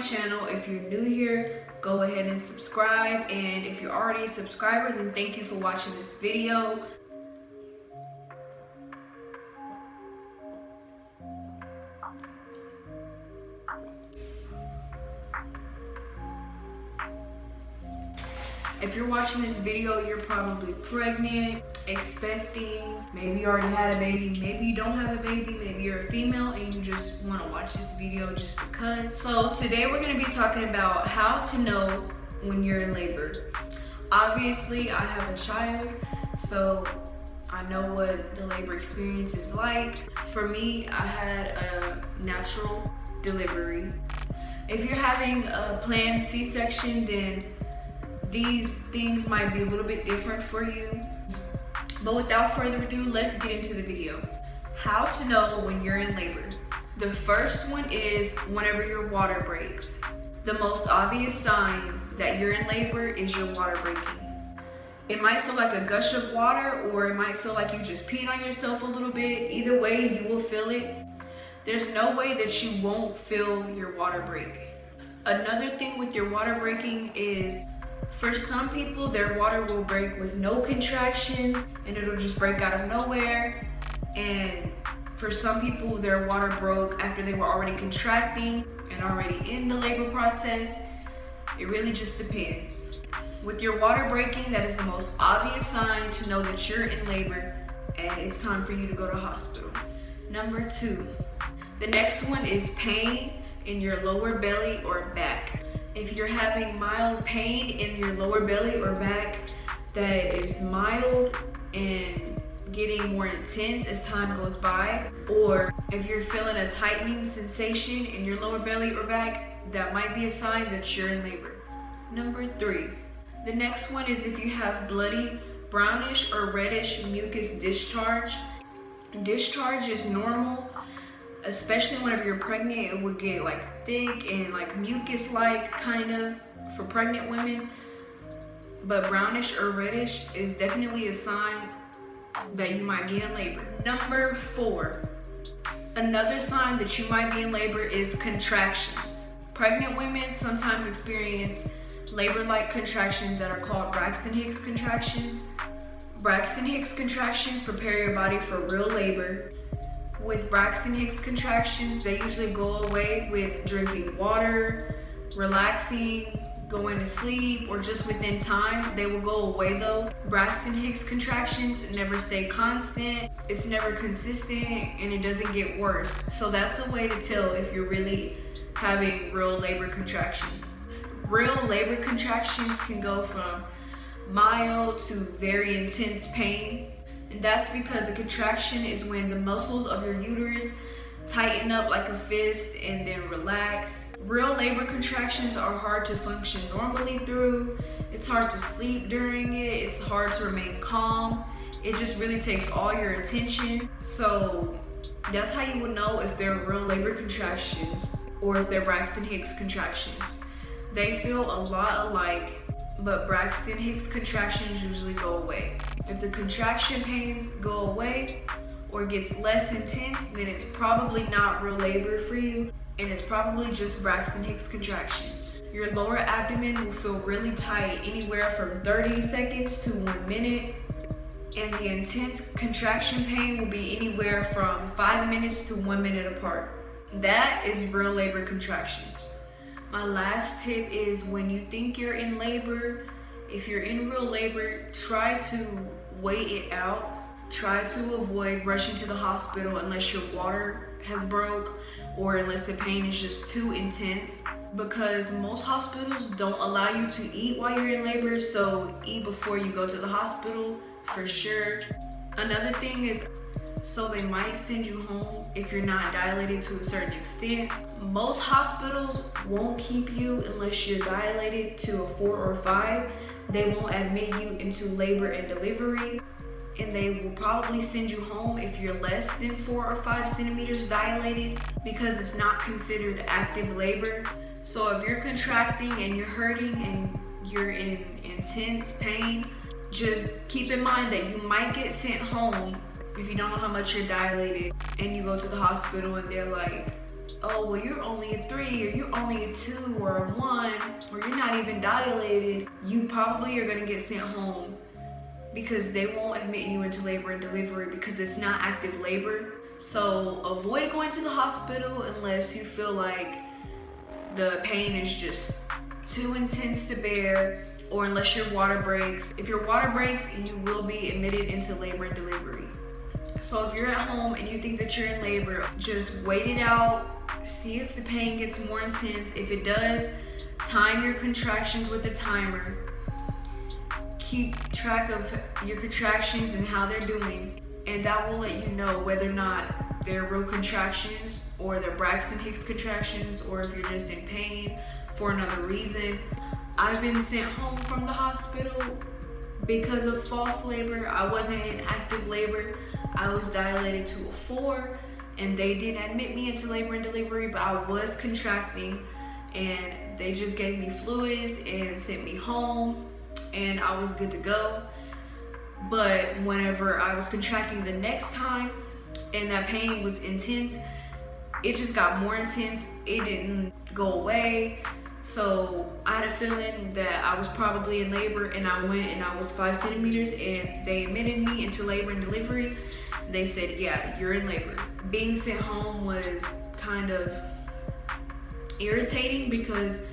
channel. If you're new here, go ahead and subscribe. And if you're already a subscriber, then thank you for watching this video. If you're watching this video, you're probably pregnant, expecting, maybe you already had a baby, maybe you don't have a baby, maybe you're a female and you just want to watch this video just because. So today we're going to be talking about how to know when you're in labor. Obviously, I have a child, so I know what the labor experience is like. For me, I had a natural delivery. If you're having a planned C-section, then these things might be a little bit different for you. But without further ado, let's get into the video. How to know when you're in labor. The first one is whenever your water breaks. The most obvious sign that you're in labor is your water breaking. It might feel like a gush of water, or it might feel like you just peed on yourself a little bit. Either way, you will feel it. There's no way that you won't feel your water break. Another thing with your water breaking is, for some people, their water will break with no contractions and it'll just break out of nowhere. And for some people, their water broke after they were already contracting and already in the labor process. It really just depends. With your water breaking, that is the most obvious sign to know that you're in labor and it's time for you to go to hospital. Number 2, the next one is pain in your lower belly or back. If you're having mild pain in your lower belly or back that is mild and getting more intense as time goes by, or if you're feeling a tightening sensation in your lower belly or back, that might be a sign that you're in labor. Number 3, the next one is if you have bloody, brownish or reddish mucus discharge. Discharge is normal, especially whenever you're pregnant. It would get like thick and like mucus-like kind of for pregnant women. But brownish or reddish is definitely a sign that you might be in labor. Number 4, another sign that you might be in labor is contractions. Pregnant women sometimes experience labor-like contractions that are called Braxton Hicks contractions. Braxton Hicks contractions prepare your body for real labor. With Braxton Hicks contractions, they usually go away with drinking water, relaxing, going to sleep, or just within time. They will go away though. Braxton Hicks contractions never stay constant, it's never consistent, and it doesn't get worse. So that's a way to tell if you're really having real labor contractions. Real labor contractions can go from mild to very intense pain. And that's because a contraction is when the muscles of your uterus tighten up like a fist and then relax. Real labor contractions are hard to function normally through. It's hard to sleep during it. It's hard to remain calm. It just really takes all your attention. So that's how you would know if they're real labor contractions or if they're Braxton Hicks contractions. They feel a lot alike, but Braxton Hicks contractions usually go away. If the contraction pains go away or gets less intense, then it's probably not real labor for you, and it's probably just Braxton Hicks contractions. Your lower abdomen will feel really tight, anywhere from 30 seconds to 1 minute, and the intense contraction pain will be anywhere from 5 minutes to 1 minute apart. That is real labor contractions. My last tip is, when you think you're in labor, if you're in real labor, try to wait it out. Try to avoid rushing to the hospital unless your water has broke or unless the pain is just too intense, because most hospitals don't allow you to eat while you're in labor, so eat before you go to the hospital for sure. Another thing is, so they might send you home if you're not dilated to a certain extent. Most hospitals won't keep you unless you're dilated to a 4 or 5. They won't admit you into labor and delivery, and they will probably send you home if you're less than 4 or 5 centimeters dilated, because it's not considered active labor. So if you're contracting and you're hurting and you're in intense pain, just keep in mind that you might get sent home if you don't know how much you're dilated and you go to the hospital and they're like, oh, well, you're only a 3 or you're only a 2 or a 1 or you're not even dilated, you probably are gonna get sent home because they won't admit you into labor and delivery because it's not active labor. So avoid going to the hospital unless you feel like the pain is just too intense to bear, or unless your water breaks. If your water breaks, you will be admitted into labor and delivery. So if you're at home and you think that you're in labor, just wait it out, see if the pain gets more intense. If it does, time your contractions with a timer. Keep track of your contractions and how they're doing, and that will let you know whether or not they're real contractions or they're Braxton Hicks contractions, or if you're just in pain for another reason. I've been sent home from the hospital because of false labor. I wasn't in active labor. I was dilated to a 4 and they didn't admit me into labor and delivery, but I was contracting and they just gave me fluids and sent me home and I was good to go. But whenever I was contracting the next time and that pain was intense, it just got more intense. It didn't go away. So I had a feeling that I was probably in labor, and I went and I was 5 centimeters and they admitted me into labor and delivery. They said, yeah, you're in labor. Being sent home was kind of irritating because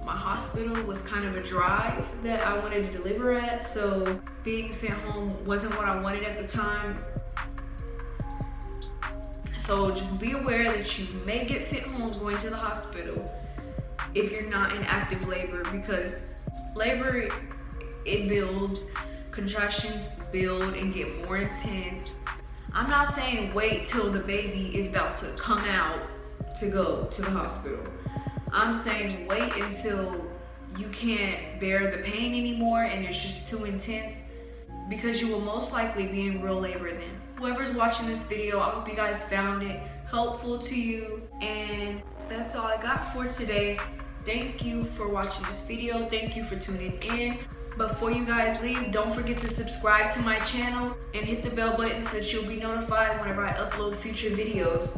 my hospital was kind of a drive that I wanted to deliver at. So being sent home wasn't what I wanted at the time. So just be aware that you may get sent home going to the hospital if you're not in active labor, because labor, it builds, contractions build and get more intense. I'm not saying wait till the baby is about to come out to go to the hospital. I'm saying wait until you can't bear the pain anymore and it's just too intense, because you will most likely be in real labor then. Whoever's watching this video, I hope you guys found it helpful to you, and that's all I got for today. Thank you for watching this video. Thank you for tuning in. Before you guys leave, don't forget to subscribe to my channel and hit the bell button so that you'll be notified whenever I upload future videos.